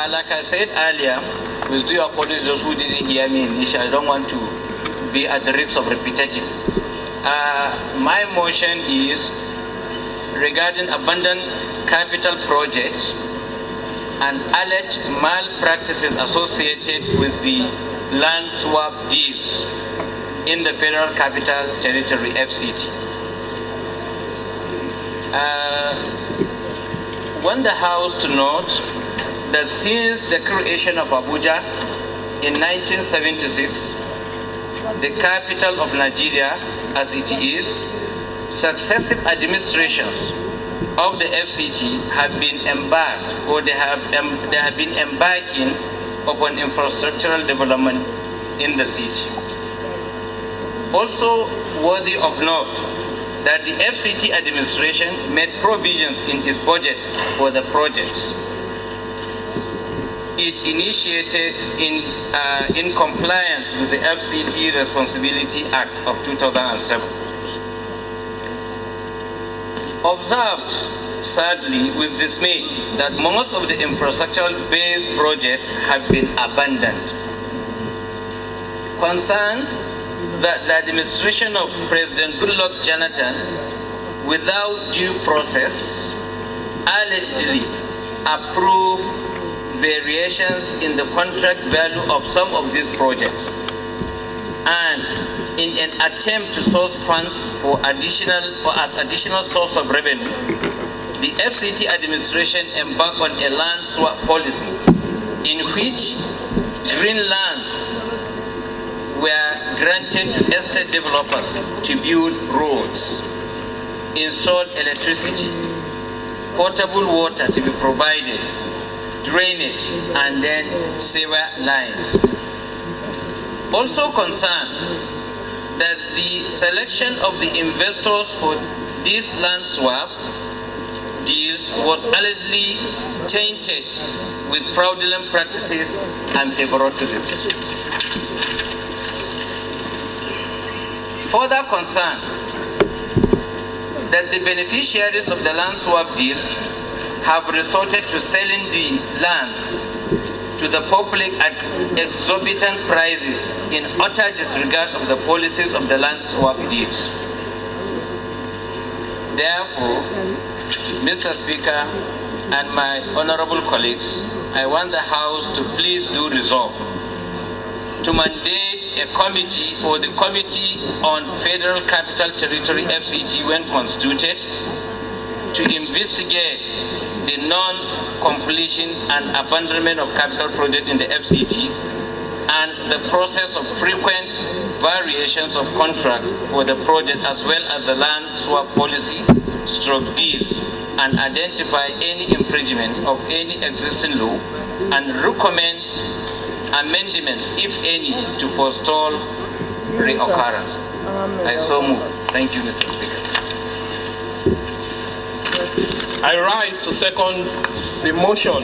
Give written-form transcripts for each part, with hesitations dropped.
Like I said earlier, with due apologies those who didn't hear me initially, I don't want to be at the risk of repetitive. My motion is regarding abandoned capital projects and alleged malpractices associated with the land swap deals in the Federal Capital Territory, FCT. Want the House to note that since the creation of Abuja in 1976, the capital of Nigeria as it is, successive administrations of the FCT have been embarked, or they have been embarking upon infrastructural development in the city. Also worthy of note that the FCT administration made provisions in its budget for the projects it initiated in compliance with the FCT Responsibility Act of 2007. Observed, sadly, with dismay, that most of the infrastructural-based projects have been abandoned. Concerned that the administration of President Goodluck Jonathan, without due process, allegedly approved variations in the contract value of some of these projects, and in an attempt to source funds for as additional source of revenue, the FCT administration embarked on a land swap policy in which green lands were granted to estate developers to build roads, install electricity, potable water to be provided, drainage, and then sewer lines. Also concerned that the selection of the investors for this land swap deals was allegedly tainted with fraudulent practices and favoritism. Further concerned that the beneficiaries of the land swap deals have resorted to selling the lands to the public at exorbitant prices in utter disregard of the policies of the land swap deals. Therefore, Mr. Speaker and my honorable colleagues, I want the House to please do resolve to mandate a committee or the Committee on Federal Capital Territory FCT when constituted to investigate the non-completion and abandonment of capital project in the FCT and the process of frequent variations of contract for the project, as well as the land swap policy stroke deals, and identify any infringement of any existing law and recommend amendments, if any, to forestall reoccurrence. I so move. Thank you, Mr. Speaker. I rise to second the motion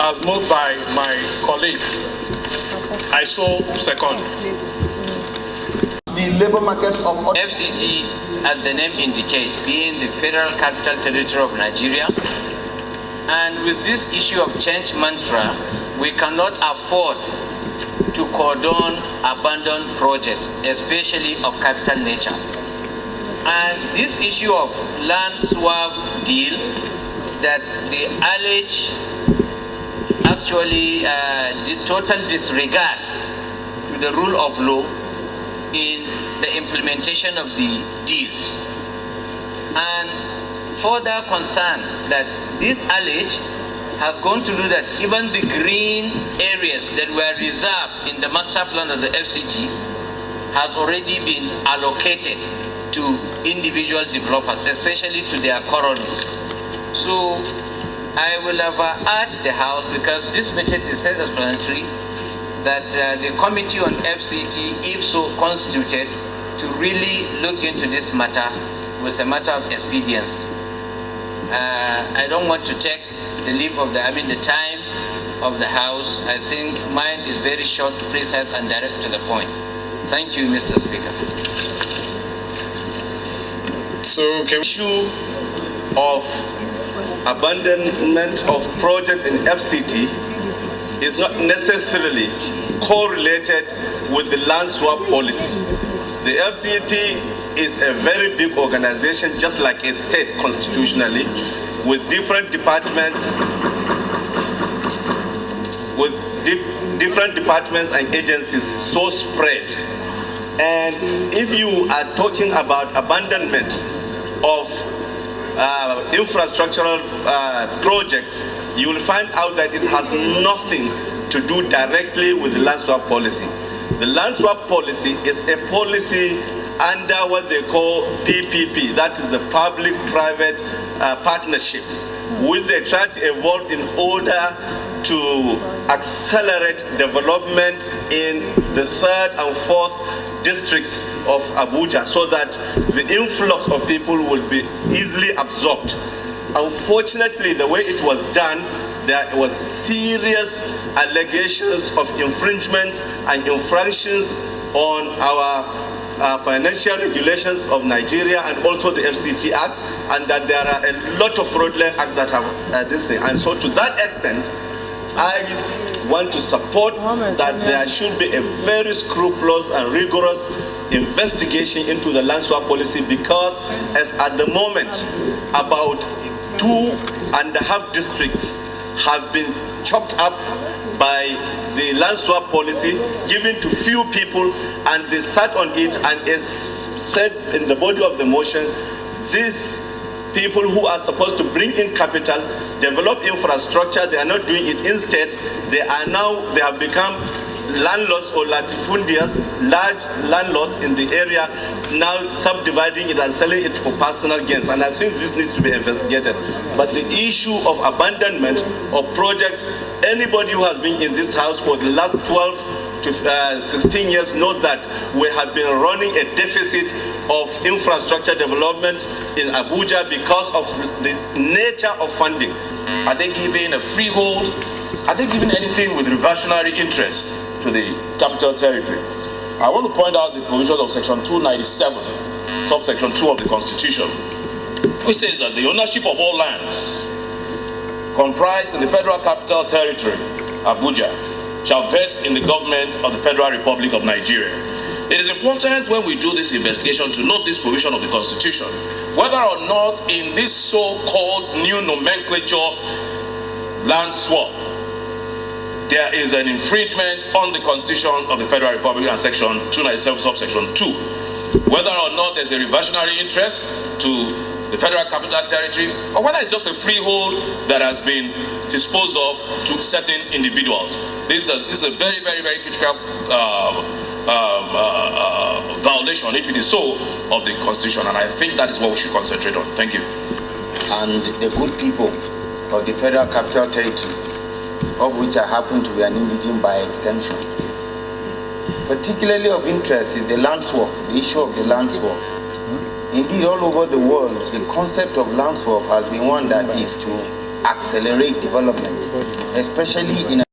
as moved by my colleague. I so second. The labor market of FCT, as the name indicates, being the Federal Capital Territory of Nigeria, and with this issue of change mantra, we cannot afford to cordon abandoned projects, especially of capital nature. And this issue of land swap deal that they allege actually total disregard to the rule of law in the implementation of the deals. And further concern that this allege has gone to do that even the green areas that were reserved in the master plan of the FCT has already been allocated to individual developers, especially to their colonies. So I will have urged the House, because this method is self-explanatory, that the Committee on FCT, if so constituted, to really look into this matter was a matter of expediency. I don't want to take the leave of the time of the House. I think mine is very short, precise, and direct to the point. Thank you, Mr. Speaker. So, issue of abandonment of projects in FCT is not necessarily correlated with the land swap policy. The FCT is a very big organization, just like a state constitutionally, with different departments, and agencies so spread. And if you are talking about abandonment of infrastructural projects, you will find out that it has nothing to do directly with the land swap policy. The land swap policy is a policy under what they call PPP, that is the public-private partnership, which they try to evolve in order to accelerate development in the 3rd and 4th districts of Abuja, so that the influx of people will be easily absorbed. Unfortunately, the way it was done, there was serious allegations of infringements and infractions on our financial regulations of Nigeria and also the FCT Act, and that there are a lot of fraudulent acts that have this thing. And so to that extent, I want to support that there should be a very scrupulous and rigorous investigation into the land swap policy, because as at the moment, about 2.5 districts have been chopped up by the land swap policy, given to few people, and they sat on it, and as said in the body of the motion, these people who are supposed to bring in capital, develop infrastructure, they are not doing it. Instead, they have become landlords or latifundias, large landlords in the area, now subdividing it and selling it for personal gains. And I think this needs to be investigated. But the issue of abandonment of projects, anybody who has been in this house for the last 12 to 16 years knows that we have been running a deficit of infrastructure development in Abuja because of the nature of funding. Are they giving a freehold? Are they giving anything with reversionary interest to the Capital Territory? I want to point out the provisions of Section 297, subsection 2 of the Constitution, which says that the ownership of all lands comprised in the Federal Capital Territory, Abuja, shall vest in the government of the Federal Republic of Nigeria. It is important when we do this investigation to note this provision of the Constitution, whether or not in this so-called new nomenclature land swap, there is an infringement on the Constitution of the Federal Republic and Section 297, subsection 2. Whether or not there's a reversionary interest to the Federal Capital Territory, or whether it's just a freehold that has been disposed of to certain individuals. This is a very, very, very critical violation, if it is so, of the Constitution, and I think that is what we should concentrate on. Thank you. And the good people of the Federal Capital Territory, of which I happen to be an indigene by extension. Particularly of interest is the land swap, the issue of the land swap. Indeed, all over the world, the concept of land swap has been one that is to accelerate development, especially in